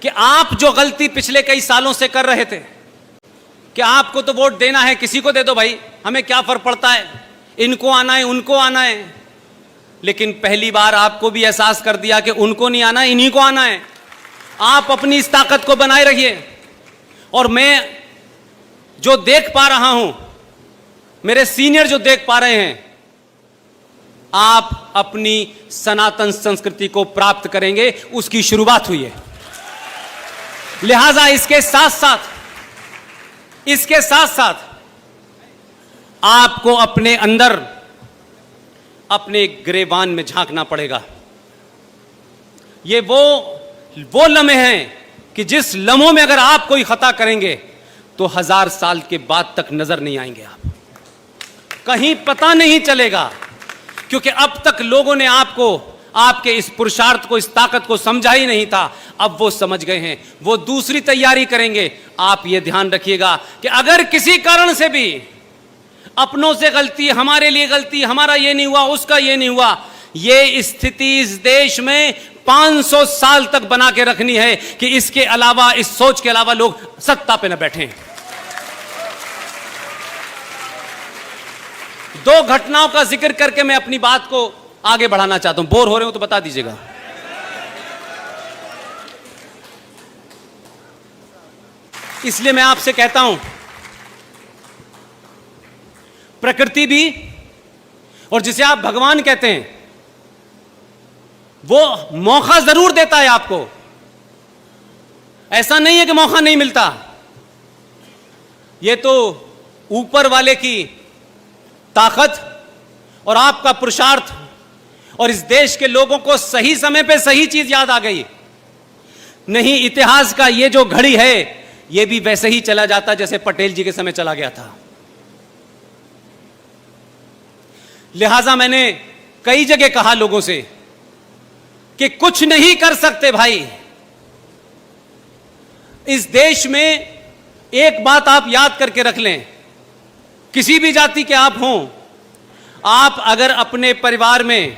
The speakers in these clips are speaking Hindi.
कि आप जो गलती पिछले कई सालों से कर रहे थे कि आपको तो वोट देना है, किसी को दे दो भाई, हमें क्या फर्क पड़ता है, इनको आना है उनको आना है। लेकिन पहली बार आपको भी एहसास कर दिया कि उनको नहीं आना, इन्हीं को आना है। आप अपनी इस ताकत को बनाए रखिए। और मैं जो देख पा रहा हूं, मेरे सीनियर जो देख पा रहे हैं, आप अपनी सनातन संस्कृति को प्राप्त करेंगे, उसकी शुरुआत हुई है। लिहाजा इसके साथ साथ आपको अपने अंदर, अपने गिरेबान में झांकना पड़ेगा। ये वो लम्हे हैं कि जिस लम्हों में अगर आप कोई खता करेंगे तो 1000 साल के बाद तक नजर नहीं आएंगे, आप कहीं पता नहीं चलेगा। क्योंकि अब तक लोगों ने आपको, आपके इस पुरुषार्थ को, इस ताकत को समझा ही नहीं था। अब वो समझ गए हैं, वो दूसरी तैयारी करेंगे। आप ये ध्यान रखिएगा कि अगर किसी कारण से भी अपनों से गलती, हमारे लिए गलती, हमारा ये नहीं हुआ, उसका ये नहीं हुआ, ये स्थिति इस देश में 500 साल तक बना के रखनी है कि इसके अलावा, इस सोच के अलावा लोग सत्ता पे न बैठें। 2 घटनाओं का जिक्र करके मैं अपनी बात को आगे बढ़ाना चाहता हूं। बोर हो रहे हो तो बता दीजिएगा। इसलिए मैं आपसे कहता हूं, प्रकृति भी, और जिसे आप भगवान कहते हैं, वो मौका जरूर देता है आपको। ऐसा नहीं है कि मौका नहीं मिलता। ये तो ऊपर वाले की ताकत और आपका पुरुषार्थ, और इस देश के लोगों को सही समय पे सही चीज याद आ गई। नहीं, इतिहास का ये जो घड़ी है, ये भी वैसे ही चला जाता जैसे पटेल जी के समय चला गया था। लिहाजा मैंने कई जगह कहा लोगों से कि कुछ नहीं कर सकते भाई। इस देश में एक बात आप याद करके रख लें, किसी भी जाति के आप हों, आप अगर अपने परिवार में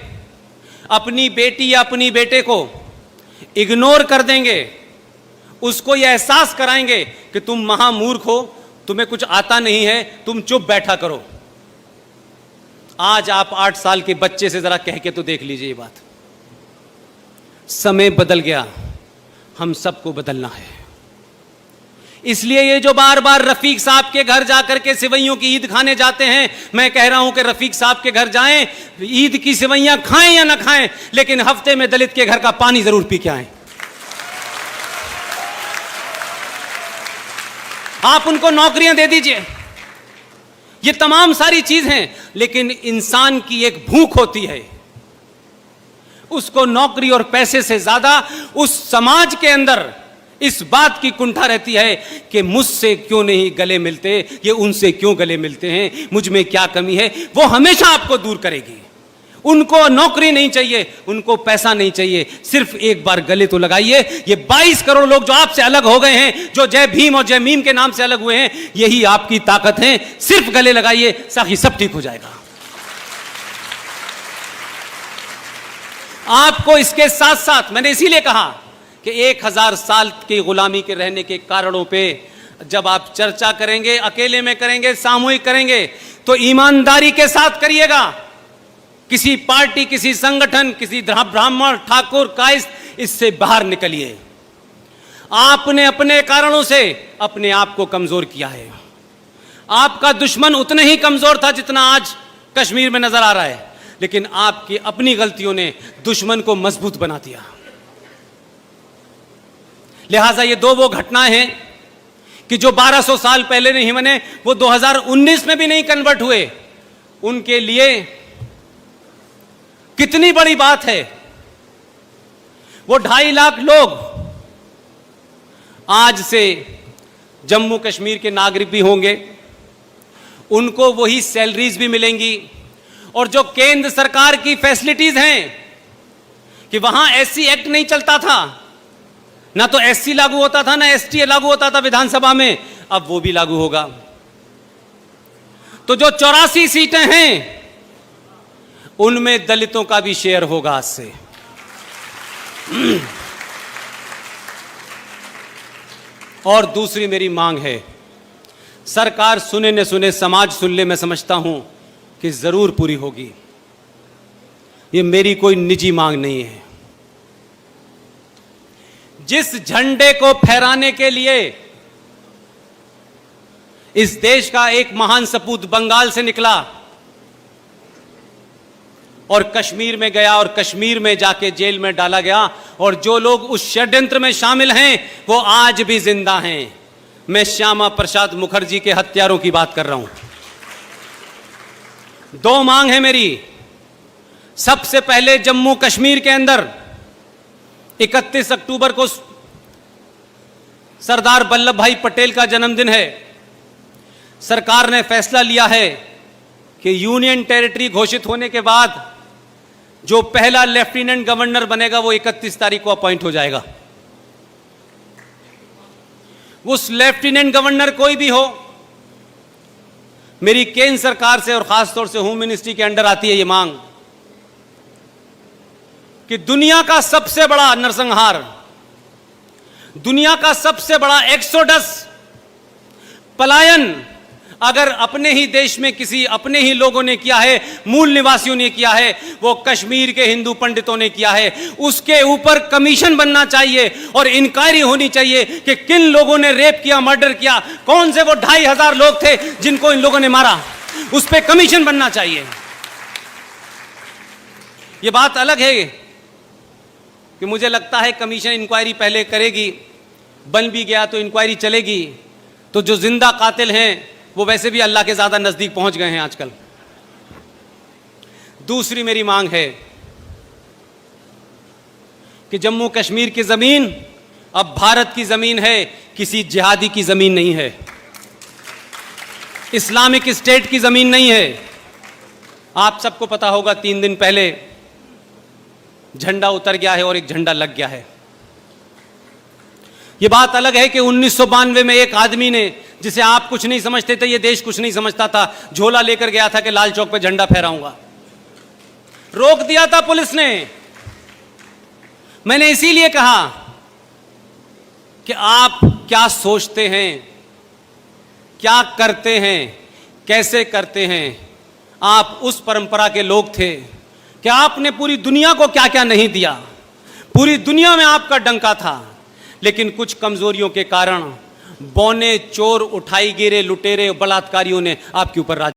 अपनी बेटी या अपनी बेटे को इग्नोर कर देंगे, उसको यह एहसास कराएंगे कि तुम महामूर्ख हो, तुम्हें कुछ आता नहीं है, तुम चुप बैठा करो। आज आप 8 साल के बच्चे से जरा कह के तो देख लीजिए ये बात। समय बदल गया, हम सबको बदलना है। इसलिए ये जो बार बार रफीक साहब के घर जाकर के सिवैयों की ईद खाने जाते हैं, मैं कह रहा हूं कि रफीक साहब के घर जाएं, ईद की सिवैयां खाएं या ना खाएं, लेकिन हफ्ते में दलित के घर का पानी जरूर पी के आएं। आप उनको नौकरियां दे दीजिए। ये तमाम सारी चीज हैं, लेकिन इंसान की एक भूख होती है, उसको नौकरी और पैसे से ज्यादा उस समाज के अंदर इस बात की कुंठा रहती है कि मुझसे क्यों नहीं गले मिलते, ये उनसे क्यों गले मिलते हैं, मुझ में क्या कमी है। वो हमेशा आपको दूर करेगी। उनको नौकरी नहीं चाहिए, उनको पैसा नहीं चाहिए, सिर्फ एक बार गले तो लगाइए। ये 22 करोड़ लोग जो आपसे अलग हो गए हैं, जो जय भीम और जय मीम के नाम से अलग हुए हैं, यही आपकी ताकत है। सिर्फ गले लगाइए, साथ ही सब ठीक हो जाएगा। आपको इसके साथ साथ मैंने इसीलिए कहा कि 1000 साल की गुलामी के रहने के कारणों पे जब आप चर्चा करेंगे, अकेले में करेंगे, सामूहिक करेंगे, तो ईमानदारी के साथ करिएगा। किसी पार्टी, किसी संगठन, किसी ब्राह्मण, ठाकुर, कायस्थ, इससे बाहर निकलिए। आपने अपने कारणों से अपने आप को कमजोर किया है। आपका दुश्मन उतना ही कमजोर था जितना आज कश्मीर में नजर आ रहा है, लेकिन आपकी अपनी गलतियों ने दुश्मन को मजबूत बना दिया। लिहाजा ये वो घटनाएं हैं कि जो 1200 साल पहले नहीं बने, वो 2019 में भी नहीं कन्वर्ट हुए, उनके लिए कितनी बड़ी बात है। वो 2.5 लाख लोग आज से जम्मू कश्मीर के नागरिक भी होंगे, उनको वही सैलरीज भी मिलेंगी, और जो केंद्र सरकार की फैसिलिटीज हैं कि वहां एससी एक्ट नहीं चलता था, ना तो एससी लागू होता था, ना एसटी लागू होता था विधानसभा में, अब वो भी लागू होगा। तो जो 84 सीटें हैं, उनमें दलितों का भी शेयर होगा आज से। और दूसरी मेरी मांग है, सरकार सुने न सुने, समाज सुन ले, मैं समझता हूं कि जरूर पूरी होगी। ये मेरी कोई निजी मांग नहीं है। जिस झंडे को फहराने के लिए इस देश का एक महान सपूत बंगाल से निकला और कश्मीर में गया और कश्मीर में जाके जेल में डाला गया, और जो लोग उस षड्यंत्र में शामिल हैं वो आज भी जिंदा हैं। मैं श्यामा प्रसाद मुखर्जी के हत्यारों की बात कर रहा हूं। दो मांग है मेरी। सबसे पहले, जम्मू कश्मीर के अंदर 31 अक्टूबर को सरदार वल्लभ भाई पटेल का जन्मदिन है। सरकार ने फैसला लिया है कि यूनियन टेरिटरी घोषित होने के बाद जो पहला लेफ्टिनेंट गवर्नर बनेगा वो 31 तारीख को अपॉइंट हो जाएगा। उस लेफ्टिनेंट गवर्नर कोई भी हो, मेरी केंद्र सरकार से और खासतौर से होम मिनिस्ट्री के अंडर आती है ये मांग कि दुनिया का सबसे बड़ा नरसंहार, दुनिया का सबसे बड़ा एक्सोडस, पलायन अगर अपने ही देश में किसी अपने ही लोगों ने किया है, मूल निवासियों ने किया है, वो कश्मीर के हिंदू पंडितों ने किया है। उसके ऊपर कमीशन बनना चाहिए और इंक्वायरी होनी चाहिए कि किन लोगों ने रेप किया, मर्डर किया, कौन से वो 2500 लोग थे जिनको इन लोगों ने मारा, उस पर कमीशन बनना चाहिए। ये बात अलग है कि मुझे लगता है कमीशन इंक्वायरी पहले करेगी, बन भी गया तो इंक्वायरी चलेगी, तो जो जिंदा कातिल हैं वो वैसे भी अल्लाह के ज़्यादा नज़दीक पहुंच गए हैं आजकल। दूसरी मेरी मांग है कि जम्मू कश्मीर की ज़मीन अब भारत की ज़मीन है, किसी जिहादी की ज़मीन नहीं है, इस्लामिक स्टेट की ज़मीन नहीं है। आप सबको पता होगा 3 दिन पहले झंडा उतर गया है और एक झंडा लग गया है। यह बात अलग है कि 1992 में एक आदमी ने, जिसे आप कुछ नहीं समझते थे, यह देश कुछ नहीं समझता था, झोला लेकर गया था कि लाल चौक पे झंडा फहराऊंगा, रोक दिया था पुलिस ने। मैंने इसीलिए कहा कि आप क्या सोचते हैं, क्या करते हैं, कैसे करते हैं। आप उस परंपरा के लोग थे कि आपने पूरी दुनिया को क्या क्या नहीं दिया, पूरी दुनिया में आपका डंका था, लेकिन कुछ कमजोरियों के कारण बौने चोर, उठाई गिरे, लुटेरे, बलात्कारियों ने आपके ऊपर राज